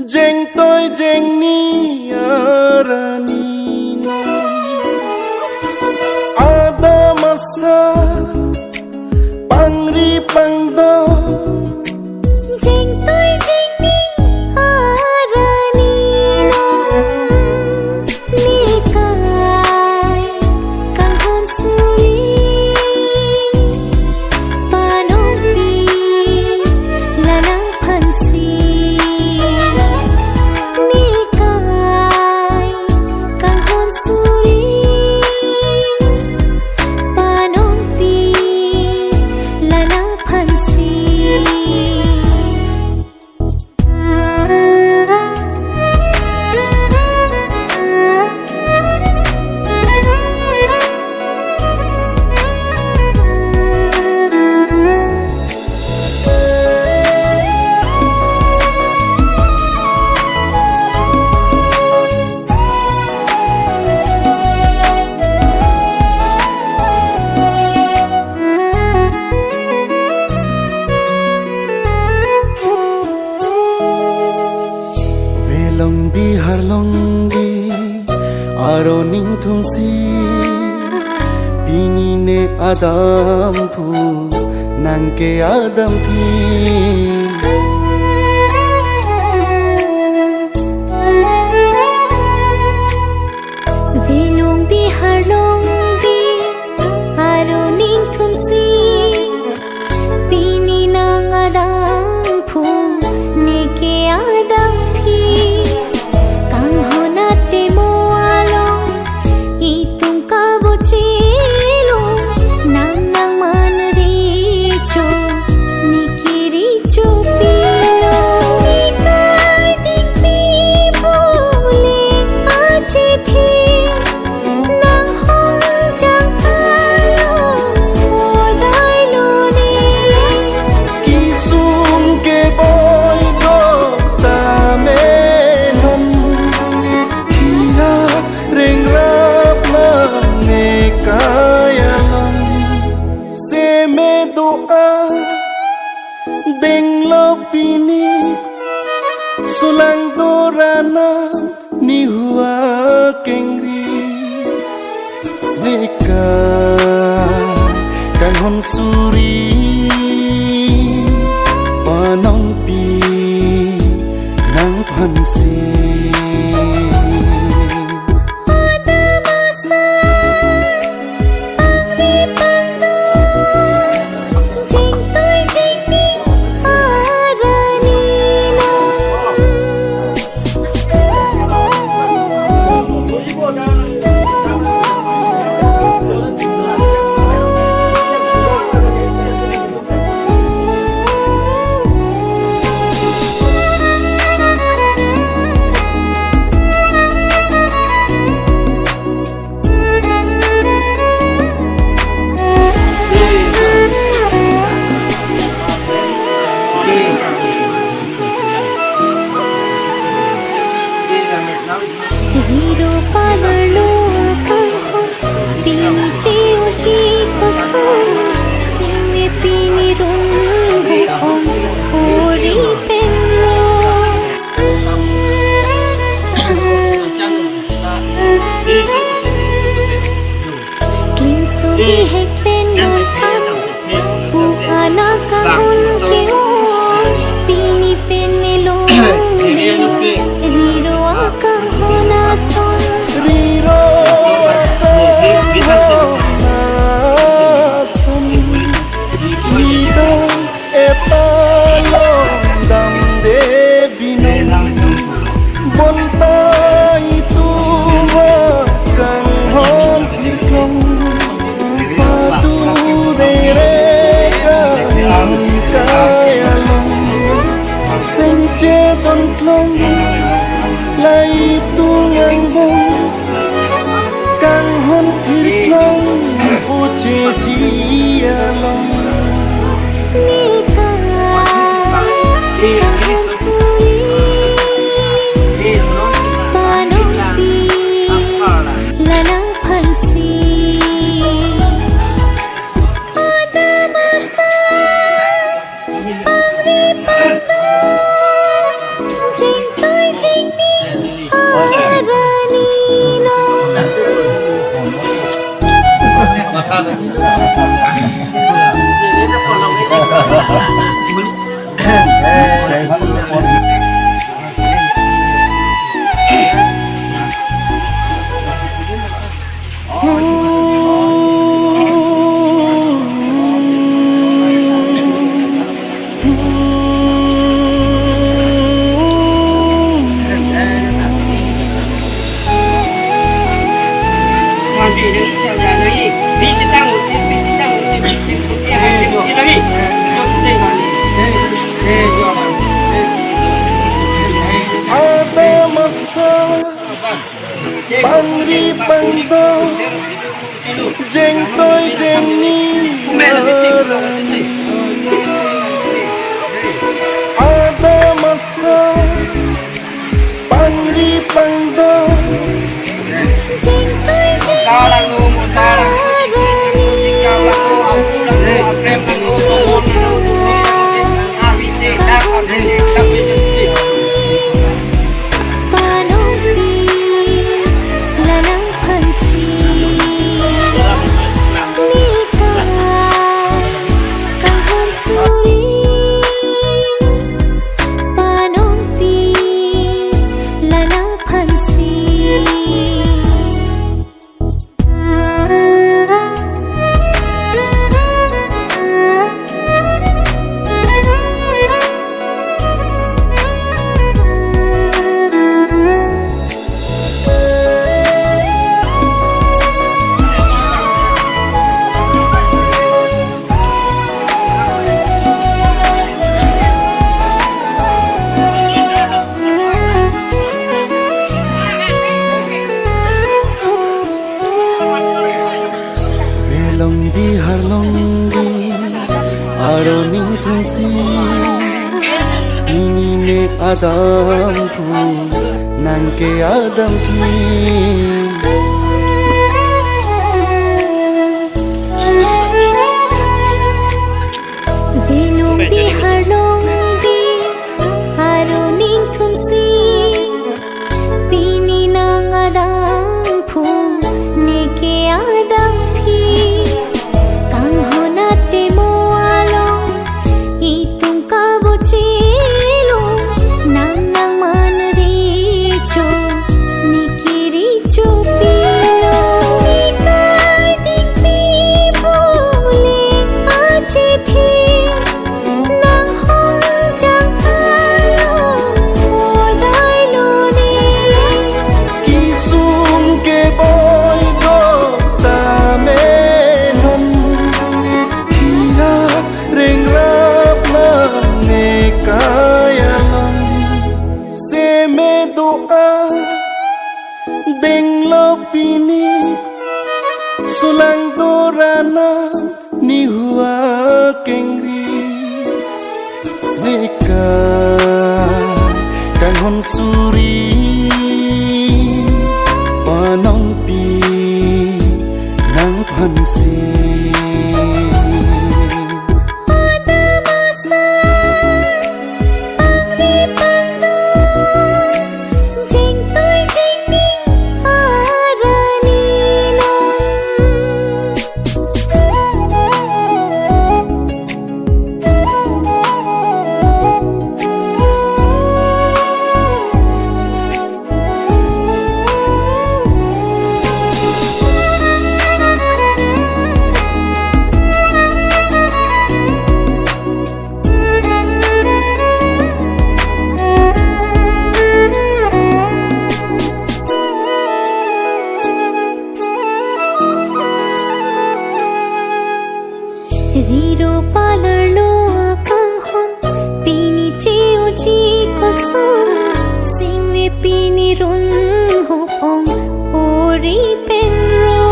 jeng tôi jeng ni aranina ada masa pangri pangdom jeng tôi jeng ni aranina nikai kang hon suri panopi lanang phansi nikai kang hon suri panopi lanang phansi Long bi har long bi aro ning thung si bini ne adam phu nang ke adam phi Velong bi har long bi aro ning thum si pini nang adam phu ne ke adam phi kang honate mo alo itung ka bochilo nang nang man ri cho nikiri cho pilo nikai ding pi bole ache thi nang hong chang alo odai lo ni ki sum ke boy do ta me nom thira reng rap ma ne kaya long se me doa deng lo pini sulang dorana ni hua kengri neka kang hon suri panong pi nang phansi ada masa pangri pangdo jeng tôi jeng ni arani hero palalo kang hon pini chiu chi ko sun singme pini rung ho om ori penlo kim so di hek pen non tham pu ana kang hon ke o pini pen me long riro akang hona son riro kang hona son rida etalong dam de binom bonta itu kang hon thirklong padu de re kang kaya long senche don klong lai tungang bong kang hon thirklong uche thia long nikai kang hon suri panopi lanang phansi ada masa pangri pangdo jeng tôi Ada masa Pangri pangdo Jeng tôi jeng ni marani Ada masa Pangri pangdo Jeng tôi jeng Aroning tungsi ini nek adam pu nangke adam pi Venu bihar longdi aroning tungsi pini nang adam pu neke adam pi kang honate mo Sulang dorana ni hua kengri neka kang hon suri panong pi nang phansi Riro palarlo akang hon pini chiu chi kosong singwe pini run ho ong ori penro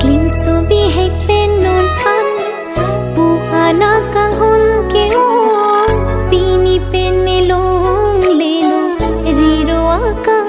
Kim so bi hai pen non pan pu ana kang hon ke o pini pen me long le lo riro akang